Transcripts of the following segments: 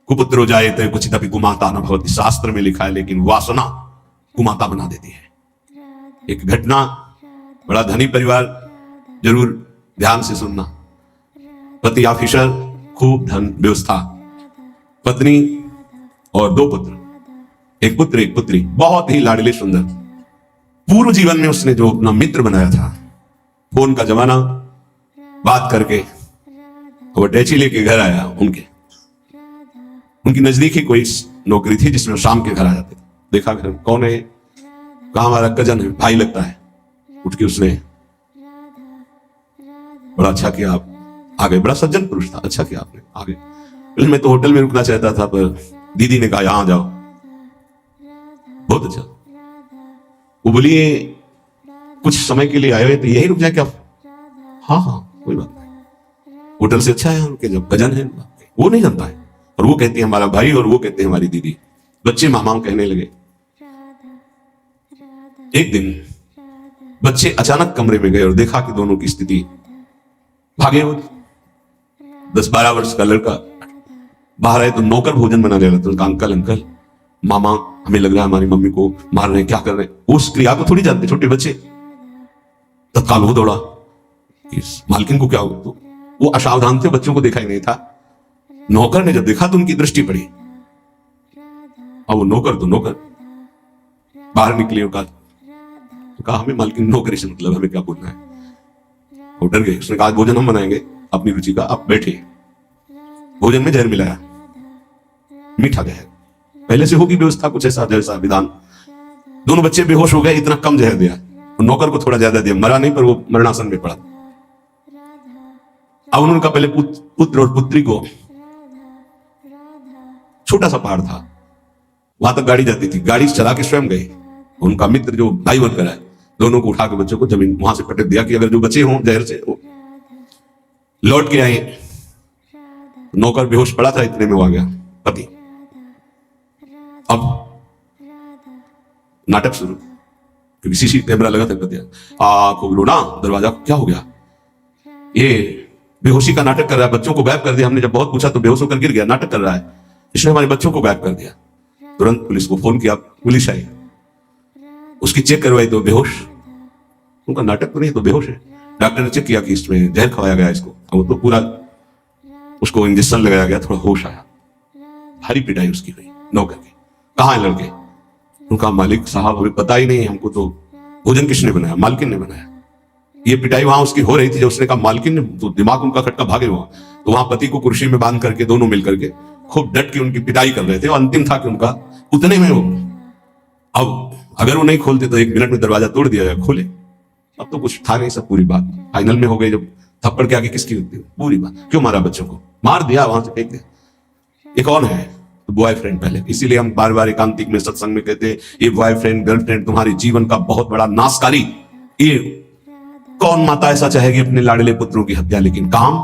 कुपुत्रो जायते क्वचिदपि कुमाता न भवति, शास्त्र में लिखा है, लेकिन वासना कुमाता बना देती है। एक घटना, बड़ा धनी परिवार, जरूर ध्यान से सुनना। पति ऑफिसर, खूब धन व्यवस्था, पत्नी और 2 पुत्र, एक पुत्र एक पुत्री, बहुत ही लाडले सुंदर। पूर्व जीवन में उसने जो अपना मित्र बनाया था, फोन का जमाना, बात करके वो अटैची लेके घर आया। उनकी नजदीक ही कोई नौकरी थी जिसमें शाम के घर आ जाते थे। देखा घर कौन है, कहा हमारा कजन है, भाई लगता है। उठ के उसने, बड़ा अच्छा किया आप आ गए, बड़ा सज्जन पुरुष था, अच्छा किया आपने आ गए। पहले मैं तो होटल में रुकना चाहता था, पर दीदी ने कहा यहां जाओ। बहुत अच्छा। वो बोलिए कुछ समय के लिए आए हुए तो यही रुक जाए क्या? हाँ हाँ कोई बात नहीं, होटल से अच्छा है, उनके जब कजन है वो नहीं जानता है, और वो कहती है हमारा भाई, और वो कहते हैं हमारी दीदी। बच्चे मामाओं कहने लगे। एक दिन बच्चे अचानक कमरे में गए और देखा कि दोनों की स्थिति भागे हुए। 10-12 वर्ष का लड़का बाहर आए तो नौकर भोजन बना रहा था। उसका अंकल अंकल मामा, हमें लग रहा है हमारी मम्मी को मार रहे हैं, क्या कर रहे हैं? उस क्रिया को थोड़ी जानते छोटे बच्चे। तत्काल वो दौड़ा, इस मालकिन को क्या हुआ? तो वो असावधान थे, बच्चों को देखा ही नहीं था। नौकर ने जब देखा तो उनकी दृष्टि पड़ी। अब वो नौकर बाहर निकले और कहा हमें मालकिन नौकरी से मतलब, हमें क्या बोलना है? वो डर गए। उसने कहा भोजन हम बनाएंगे अपनी रुचि का, आप बैठिए। भोजन में जहर मिलाया, मीठा जहर। पहले से होगी व्यवस्था कुछ ऐसा जैसा विधान। दोनों बच्चे बेहोश हो गए, इतना कम जहर दिया। नौकर को थोड़ा ज्यादा दिया, मरा नहीं पर वो मरणासन में पड़ा। अब उन्होंने कहा पहले पुत्र और पुत्री को, छोटा सा पहाड़ था, वहां तक गाड़ी जाती थी, गाड़ी चला के स्वयं गए। उनका मित्र जो भाई बनकर आए, दोनों को उठा के बच्चों को जमीन वहां से पटक दिया कि अगर जो बचे हों जहर से। लौट के आए, नौकर बेहोश पड़ा था, इतने में वो आ गया पति। अब नाटक शुरू, क्योंकि सीसी कैमरा लगा था। पति खोलो ना दरवाजा, क्या हो गया? ये बेहोशी का नाटक कर रहा है, बच्चों को गायब कर दिया। हमने जब बहुत पूछा तो बेहोश होकर गिर गया, नाटक कर रहा है, इसने हमारे बच्चों को गायब कर दिया। तुरंत पुलिस को फोन किया, पुलिस आई, उसकी चेक करवाई तो बेहोश। उनका नाटक तो नहीं तो बेहोश है। डॉक्टर ने चेक किया कि इसमें जहर खवाया गया इसको। अब तो पूरा उसको इंजेक्शन लगाया गया, थोड़ा होश आया। भारी पिटाई उसकी हुई नौकर की। कहाँ है लड़के? उनका मालिक साहब हमें पता ही नहीं, हमको तो भोजन किसने बनाया? मालकिन ने बनाया। ये पिटाई वहां उसकी हो रही थी, जब उसने कहा मालकिन ने, तो दिमाग उनका खटका भागे हुआ। तो वहां पति को कुर्सी में बांध करके दोनों मिलकर के खूब डट के उनकी पिटाई कर रहे थे। और अंतिम था कि उनका उतने में वो, अब अगर वो नहीं खोलते तो 1 मिनट में दरवाजा तोड़ दिया जाए, खोले। अब तो कुछ था नहीं, सब पूरी बात फाइनल में हो गई। जब थप्पड़ के आगे किसकी होती है पूरी बात? क्यों मारा बच्चों को? मार दिया, वहां से फेंक दिया। ये कौन है? तो बॉयफ्रेंड पहले। इसीलिए हम बार बार एकांतिक में सत्संग में कहते हैं ये बॉयफ्रेंड गर्लफ्रेंड तुम्हारे जीवन का बहुत बड़ा नाशकारी। ये कौन माता ऐसा चाहेगी अपने लाडले पुत्रों की हत्या? लेकिन काम,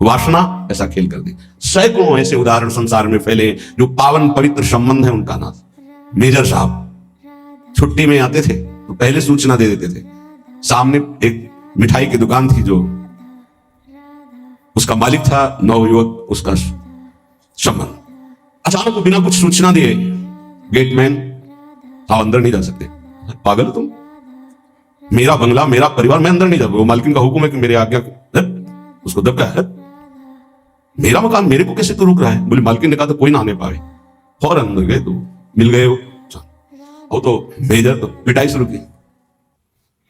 वासना ऐसा खेल कर दी। सैकड़ों ऐसे उदाहरण संसार में फैले जो पावन पवित्र संबंध है उनका नाश। मेजर साहब छुट्टी में आते थे तो पहले सूचना दे देते थे। सामने एक मिठाई की दुकान थी, जो उसका मालिक था नवयुवक, उसका संबंध। अचानक वो बिना कुछ सूचना दिए गेटमैन, आप अंदर नहीं जा सकते। पागल तुम, मेरा बंगला मेरा परिवार, मैं अंदर नहीं जा। वो मालकिन का हुक्म है कि मेरे आज्ञा, उसको दबका है, मेरा मकान, मेरे को कैसे तू रुक रहा है? बोले मालकिन ने कहा तो कोई ना आने पाए। फौरन अंदर गए तो मिल गए वो तो मेजर तो पिटाई शुरू की।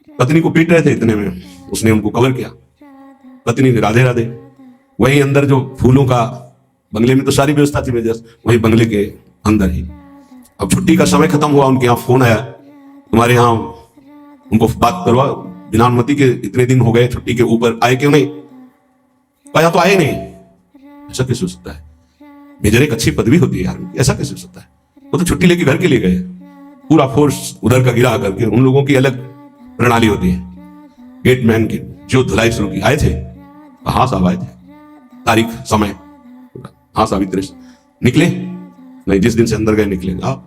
पत्नी को पीट रहे थे, इतने में उसने उनको कवर किया। पत्नी ने राधे राधे। वहीं अंदर जो फूलों का, बंगले में तो सारी व्यवस्था थी मेजर, वहीं बंगले के अंदर ही। अब छुट्टी का समय खत्म हुआ, उनके यहाँ फोन आया, तुम्हारे यहाँ उनको बात करवा, बिना अनुमति के इतने दिन हो गए, छुट्टी के ऊपर आए क्यों नहीं? कहा तो आए नहीं। ऐसा कैसे हो सकता है? मेजर एक अच्छी पदवी होती है यार, ऐसा कैसे हो सकता है? वो तो छुट्टी लेके घर के लिए गए, पूरा फोर्स उधर का गिरा करके। उन लोगों की अलग प्रणाली होती है। गेटमैन की जो धुलाई शुरू की, आए थे? हाँ साहब आए थे। तारीख समय, हाँ सावित्री निकले नहीं, जिस दिन से अंदर गए निकले। आप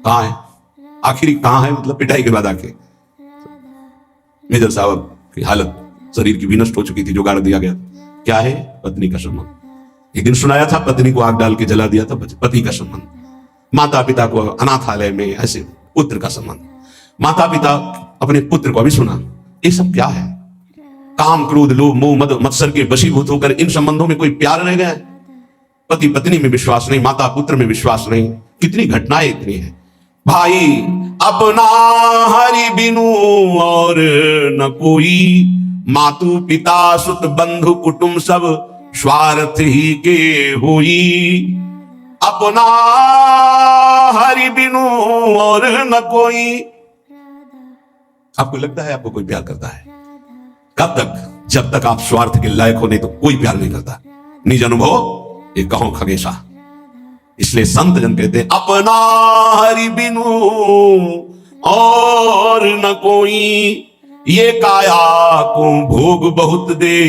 कहाँ है? आखिरी कहाँ है मतलब पिटाई के बाद आके। मेजर साहब की हालत शरीर की भी नष्ट हो चुकी थी, जो गाड़ दिया गया। क्या है? पत्नी का संबंध। एक दिन सुनाया था, पत्नी को आग डाल के जला दिया था, पति का संबंध, माता पिता को अनाथालय में, ऐसे पुत्र का संबंध, माता पिता अपने पुत्र को, अभी सुना, ये सब क्या है? काम क्रोध लोभ मोह मद मत्सर के वशीभूत होकर इन संबंधों में कोई प्यार रह गया है? पति पत्नी में विश्वास नहीं, माता पुत्र में विश्वास नहीं। कितनी घटनाएं इतनी है भाई। अपना हरि बिनु और न कोई, मातु पिता सुत बंधु कुटुंब सब स्वार्थ ही के होई। अपना हरि बिनु और न कोई। आपको लगता है आपको कोई प्यार करता है? कब तक? जब तक आप स्वार्थ के लायक हो, नहीं तो कोई प्यार नहीं करता। निज अनुभव ये कहो खगेशा। इसलिए संत जन कहते हैं अपना हरि बिनु और न कोई, ये काया को भोग बहुत दे,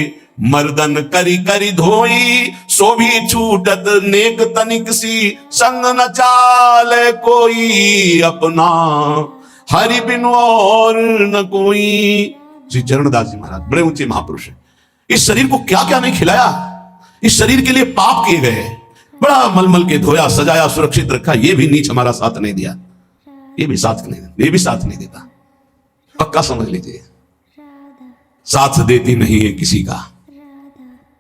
मर्दन करी करी धोई। सो भी छूटत नेक तनिक सी, संग न चाले कोई। अपना हरि बिनु और न कोई। श्री चरणदास जी महाराज बड़े ऊंचे महापुरुष हैं। इस शरीर को क्या क्या नहीं खिलाया, इस शरीर के लिए पाप किए गए, बड़ा मलमल के धोया सजाया सुरक्षित रखा, ये भी नीच हमारा साथ नहीं दिया, ये भी साथ नहीं देता। पक्का समझ लीजिए, साथ देती नहीं है किसी का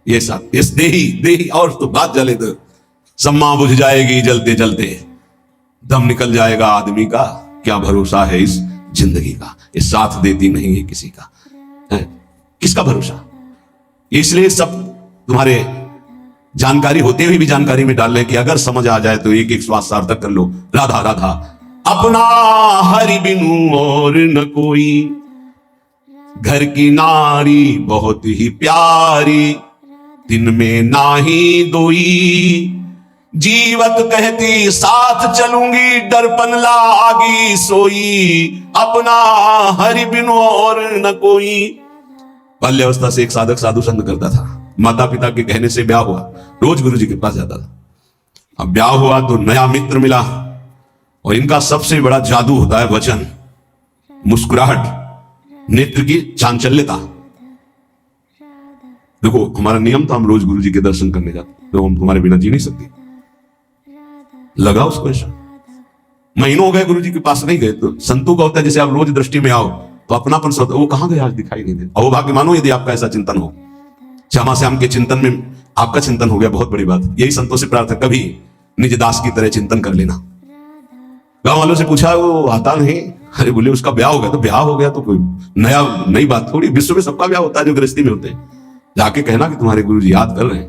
ये साथ। इस देही और तो बात जले तो सम्मा बुझ जाएगी जलते जलते, दम निकल जाएगा आदमी का, क्या भरोसा है इस जिंदगी का। ये साथ देती नहीं है किसी का, है? किसका भरोसा? इसलिए सब तुम्हारे जानकारी होते हुए भी जानकारी में डाल रहे कि अगर समझ आ जाए तो एक एक श्वास सार्थक कर लो। राधा राधा। अपना हरि बिनु और न कोई, घर की नारी बहुत ही प्यारी, दिन में नाही दोई। जीवत कहती साथ चलूंगी, दर्पण लागी सोई। अपना हरि बिनु और न कोई। बाल्यावस्था से एक साधक साधु संग करता था, माता पिता के कहने से ब्याह हुआ, रोज गुरु जी के पास जाता था। अब ब्याह हुआ तो नया मित्र मिला, और इनका सबसे बड़ा जादू होता है वचन, मुस्कुराहट, नेत्र की चांचल्यता। देखो हमारा नियम था, हम रोज गुरु जी के दर्शन करने जाते, तो हम तुम्हारे बिना जी नहीं सकते। लगा उसको ऐसा। महीनों हो गए गुरु जी के पास नहीं गए, तो संतों का होता है जैसे आप रोज दृष्टि में आओ तो अपनापन स्वतः, वो कहां गए आज दिखाई नहीं दे। और वो भाग्य मानो यदि आपका ऐसा चिंतन हो। श्यामा श्याम के चिंतन में आपका चिंतन हो गया, बहुत बड़ी बात। यही संतों से प्रार्थना, कभी निज दास की तरह चिंतन कर लेना। गांव वालों से पूछा, वो आता नहीं। अरे बोले उसका ब्याह हो गया। तो ब्याह हो गया तो कोई नई बात थोड़ी, विश्व में सबका ब्याह होता है जो गृहस्थी में होते हैं। जाके कहना कि तुम्हारे गुरु जी याद कर रहे हैं।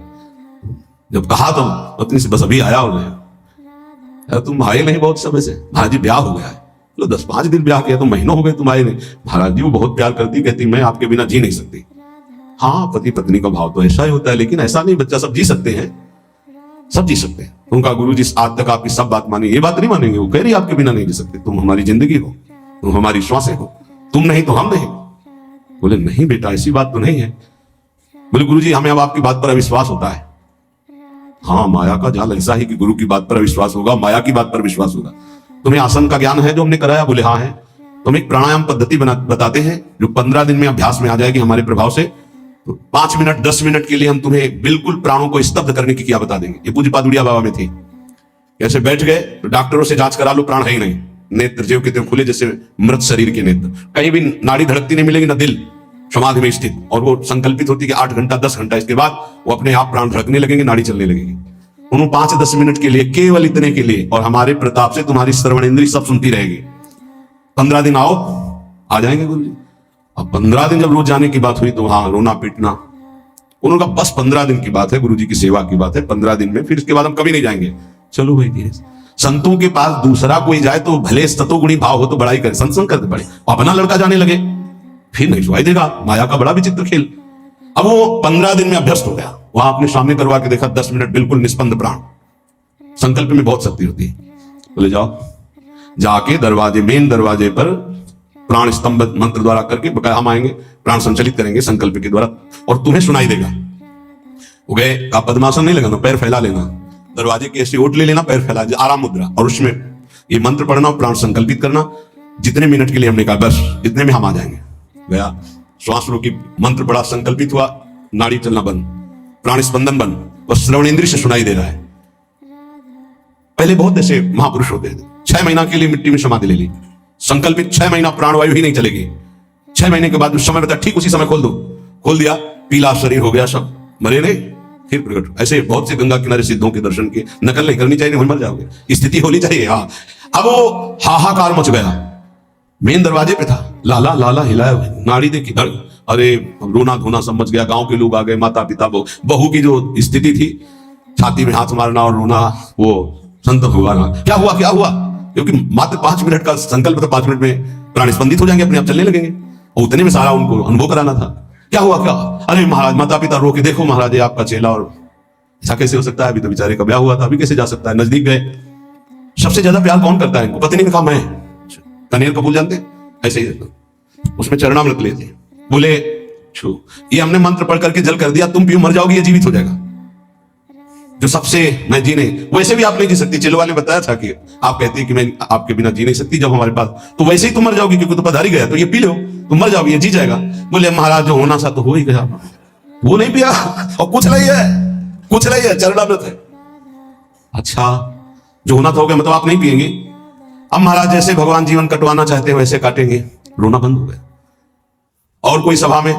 जब कहा तो पत्नी से बस अभी आया हो गया, तुम आए नहीं बहुत समय से। महाराज जी ब्याह हो गया है। लो 10-5 दिन ब्याह किया तो महीनों हो गए तुम आए नहीं। महाराज जी वो बहुत प्यार करती, कहती मैं आपके बिना जी नहीं सकती। हाँ, पति पत्नी का भाव तो ऐसा ही होता है, लेकिन ऐसा नहीं बच्चा, सब जी सकते हैं, सब जी सकते हैं। उनका गुरु जी आज तक आपकी सब बात मानी, ये बात नहीं मानेंगे। वो कह रही आपके बिना नहीं जी सकते, तुम हमारी जिंदगी हो, तुम हमारी श्वासें हो, तुम नहीं तो हम नहीं। बोले नहीं बेटा ऐसी बात तो नहीं है। बोले गुरु जी हमें अब आपकी बात पर अविश्वास होता है। हाँ, माया का जाल ऐसा ही कि गुरु की बात पर अविश्वास होगा, माया की बात पर विश्वास होगा। तुम्हें आसन का ज्ञान है जो हमने कराया? बोले हाँ है। तो हम एक प्राणायाम पद्धति बताते हैं जो 15 दिन में अभ्यास में आ जाएगी हमारे प्रभाव से। तो 5 मिनट 10 मिनट के लिए हम तुम्हें बिल्कुल प्राणों को स्तब्ध करने की क्या बता देंगे। ये पूज्य पादुड़िया बाबा में थी। ऐसे बैठ गए तो डॉक्टरों से जांच करा लो, प्राण है ही नहीं, नेत्र ज्यों के त्यों खुले जैसे मृत शरीर के नेत्र, कहीं भी नाड़ी धड़कती नहीं मिलेगी, ना दिल, समाधि में स्थित। और वो संकल्पित होती है कि 8 घंटा 10 घंटा, इसके बाद वो अपने आप प्राण धड़कने लगेंगे, नाड़ी चलने लगेगी। उन्होंने 5-10 मिनट के लिए, केवल इतने के लिए, और हमारे प्रताप से तुम्हारी श्रवण इंद्री सब सुनती रहेगी। 15 दिन आओ, आ जाएंगे गुरु जी। अब 15 दिन जब रोज जाने की बात हुई तो हाँ रोना पीटना। उन्होंने कहा बस 15 दिन की बात है, गुरु जी की सेवा की बात है, 15 दिन में, फिर इसके बाद हम कभी नहीं जाएंगे। चलो भाई धीरे। संतों के पास दूसरा कोई जाए तो भले सतोगुणी भाव हो तो बड़ाई करे, संसंग करते पड़े, अपना लड़का जाने लगे फिर नहीं सुनाई देगा। माया का बड़ा विचित्र खेल। अब वो 15 दिन में अभ्यस्त हो गया। वहां अपने सामने करवा के देखा, 10 मिनट बिल्कुल निस्पंद प्राण। संकल्प में बहुत शक्ति होती है। बोले जाओ, जाके दरवाजे, मेन दरवाजे पर प्राण स्तंभ मंत्र द्वारा करके बकाया हम आएंगे, प्राण संचलित करेंगे संकल्प के द्वारा, और तुम्हें सुनाई देगा। वो गए, आप पद्मासन नहीं लगाना, पैर फैला लेना, दरवाजे की ऐसी ओट ले लेना, पैर फैला, आराम मुद्रा, और उसमें ये मंत्र पढ़ना, प्राण संकल्पित करना। जितने मिनट के लिए हमने कहा बस इतने में हम आ जाएंगे। गया, श्वास रोकी, मंत्र पढ़ा, संकल्पित हुआ, नाड़ी चलना बंद, प्राण स्पंदन बंद, बस श्रवण इंद्रिय से सुनाई दे रहा है। पहले बहुत ऐसे महापुरुष होते हैं, 6 महीना के लिए मिट्टी में समाधि ले ली, संकल्पित 6 महीना प्राणवायु ही नहीं चलेगी। 6 महीने के बाद उस समय बता, ठीक उसी समय खोल दो, खोल दिया, पीला शरीर हो गया, सब मरे नहीं, फिर प्रकट। ऐसे बहुत से गंगा किनारे सिद्धों के दर्शन के नकल नहीं करनी चाहिए, नहीं मर जाओगे, स्थिति होनी चाहिए। हाँ, अब वो हाहाकार मच गया, मेन दरवाजे पे था, लाला लाला हिलाया, नाड़ी देखी धड़, अरे रोना धोना समझ गया, गांव के लोग आ गए, माता पिता बहू की जो स्थिति थी, छाती में हाथ मारना और रोना, वो संत भगवान क्या हुआ क्या हुआ, क्योंकि मात्र 5 मिनट का संकल्प था, 5 मिनट में प्राण स्पंदित हो जाएंगे, अपने आप चलने लगेंगे, और उतने में सारा उनको अनुभव कराना था। क्या हुआ क्या, अरे महाराज माता पिता रो के, देखो महाराज ये आपका चेला, और ऐसा कैसे हो सकता है, अभी तो बेचारे का ब्याह हुआ था, अभी कैसे जा सकता है, नजदीक गए। सबसे ज्यादा प्यार कौन करता है इनको, पत्नी ने कहा मैं, कनेर कपूर जानते हैं, ऐसे ही उसमें चरणामृत लेते, बोले छू, ये हमने मंत्र पढ़ करके जल कर दिया, तुम पियो मर जाओगी, ये जीवित हो जाएगा। जो सबसे मैं जी नहीं, वैसे भी आप नहीं जी सकती, चेलो वाले बताया था कि आप कहती है कि मैं आपके बिना जी नहीं सकती जब हमारे पास, तो वैसे ही तुम मर जाओगी, क्योंकि तो पधारी गया, तो ये पी लो, तुम मर जाओगी, ये जी जाएगा। बोले महाराज जो होना सा तो हो ही गया, वो नहीं पिया, और कुछ नहीं है, कुछ नहीं है, चरणामृत है। अच्छा, जो होना था हो गया, मतलब आप नहीं पिएंगे। अब महाराज जैसे भगवान जीवन कटवाना चाहते हैं वैसे काटेंगे, रोना बंद हो गया। और कोई सभा में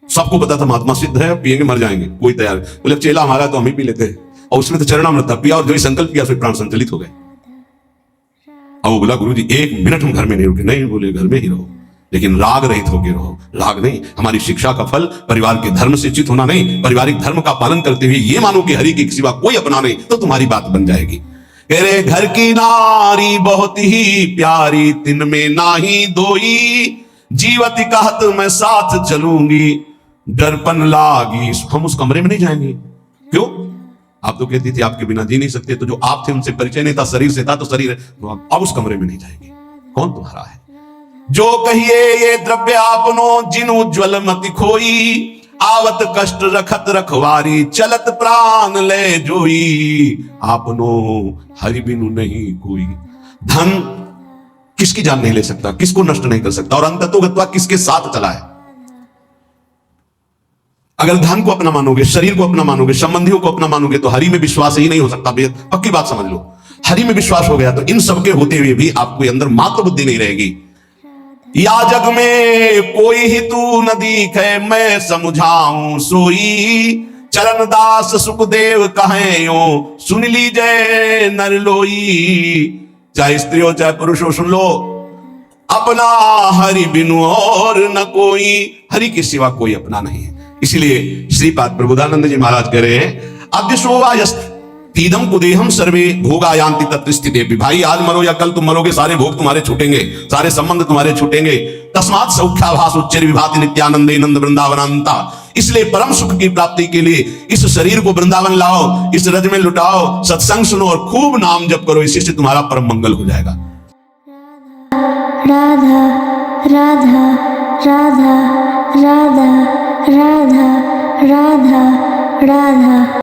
सबको पता था महात्मा सिद्ध है, पिएंगे मर जाएंगे, कोई तैयार, बोले चेला हमारा तो हम ही पी लेते हैं, और उसमें तो चरणामृत था, पिया और जो ही संकल्प किया उसमें प्राण संचलित हो गए। अब वो बोला गुरु जी 1 मिनट हम घर में नहीं रुके, नहीं बोले घर में ही रहो, लेकिन राग रहित होके रहो। राग नहीं, हमारी शिक्षा का फल परिवार के धर्म से चित होना नहीं, पारिवारिक धर्म का पालन करते हुए ये मानो कि हरि के सिवा कोई अपना नहीं, तो तुम्हारी बात बन जाएगी। कह रहे घर की नारी बहुत ही प्यारी, तिन में नाही दोई, जीवती कहत मैं साथ चलूंगी, दर्पण लागी। हम उस कमरे में नहीं जाएंगे, क्यों, आप तो कहती थी आपके बिना जी नहीं सकते, तो जो आप थे उनसे परिचय नहीं था, शरीर से था, तो शरीर, तो अब उस कमरे में नहीं जाएंगे। कौन तुम्हारा है, जो कहिए ये द्रव्य आपनो, जिन उज्ज्वल मति खोई, आवत कष्ट रखत रखवारी, चलत प्राण ले जोई, आपनो हरि बिनु नहीं कोई। धन किसकी जान नहीं ले सकता, किसको नष्ट नहीं कर सकता, और अंततोगत्वा किसके साथ चला है। अगर धन को अपना मानोगे, शरीर को अपना मानोगे, संबंधियों को अपना मानोगे, तो हरि में विश्वास ही नहीं हो सकता। पक्की बात समझ लो, हरि में विश्वास हो गया तो इन सबके होते हुए भी आपके अंदर मात्र बुद्धि नहीं रहेगी। या जग में कोई ही तू न दिखे, मैं समझाऊं सोई, चरण दास सुखदेव कहें यो, सुन लीजिए नर लोई। चाहे स्त्री हो चाहे पुरुष हो, सुन लो, अपना हरि बिनु और न कोई, हरि के सिवा कोई अपना नहीं है। इसलिए श्रीपाद प्रबोधानंद जी महाराज कह रहे हैं, अद्य तीदम कुदेहम सर्वे भोगायांति तत्र स्थिते। भाई आज मरो या कल तुम मरोगे, सारे भोग तुम्हारे छूटेंगे, सारे संबंध तुम्हारे छूटेंगे। तस्मात् सौख्याभास उच्चैर विभाति नित्यानंदे नंद वृंदावनांता। इसलिए परम सुख की प्राप्ति के लिए इस शरीर को वृंदावन लाओ, इस रज में लुटाओ, सत्संग सुनो और खूब नाम जप करो, इसी से तुम्हारा परम मंगल हो जाएगा। राधा राधा राधा राधा राधा राधा राधा।